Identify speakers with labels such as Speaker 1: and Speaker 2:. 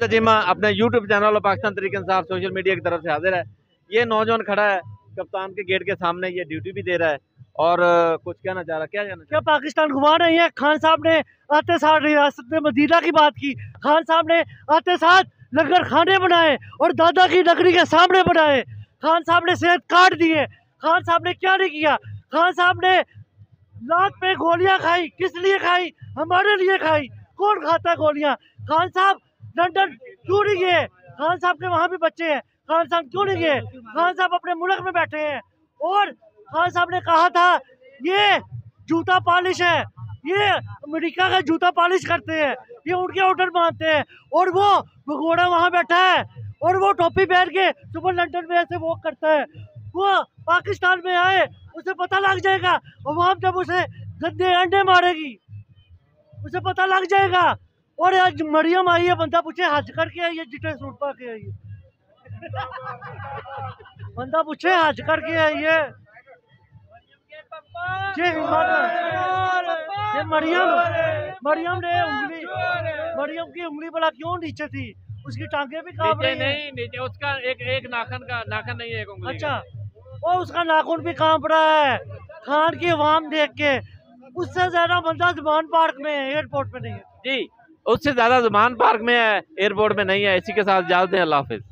Speaker 1: जिमा अपने YouTube channel और पाकिस्तान तरीके इंसाफ सोशल मीडिया की तरफ से हाजिर है। ये नौजवान खड़ा है कप्तान के गेट के सामने, ये ड्यूटी भी दे रहा है और कुछ कहना चाह रहा है। क्या कहना
Speaker 2: क्या पाकिस्तान घुमा रही है? खान साहब ने आते साथ रियासत में मदीना की बात की। खान साहब ने आते साथ लंगर खाने बनाए और दादा की लकड़ी के सामने बनाए। खान साहब ने सेहत कार्ड दिए। खान साहब ने क्या नहीं किया? खान साहब ने लात पे गोलियां खाई। किस लिए खाई? हमारे लिए खाई। कौन खाता है गोलियां? खान साहब लंदन क्यों नहीं गए? खान साहब के वहाँ भी बच्चे हैं। खान साहब क्यों नहीं गए? खान साहब अपने मुल्क में बैठे हैं। और खान साहब ने कहा था ये जूता पॉलिश है, ये अमेरिका का जूता पॉलिश करते हैं, ये उनके ऑर्डर मानते हैं। और वो भगोड़ा वहाँ बैठा है और वो टोपी पहन के सुबह लंदन में ऐसे वॉक करता है। वो पाकिस्तान में आए, उसे पता लग जाएगा। और वहाँ जब उसे गंदे अंडे मारेगी उसे पता लग जाएगा। और आज मरियम आई है, बंदा पूछे हज करके आई है, जिटे सूट पा के आई है। बंदा पूछे हज करके आई है। ये मरियम की उंगली भला क्यों नीचे थी? उसकी टांगे भी कांप रही
Speaker 1: नहीं नीचे उसका एक नाखन नहीं है, एक उंगली।
Speaker 2: अच्छा, वो उसका नाखून भी कांप रहा है खान की आवाम देख के। उससे ज्यादा बंदा ज़ुबान पार्क में है, एयरपोर्ट पे नहीं है।
Speaker 1: जी, उससे ज्यादा ज़ुबान पार्क में है, एयरपोर्ट में नहीं है। इसी के साथ इजाज़त दें, अल्लाह हाफिज।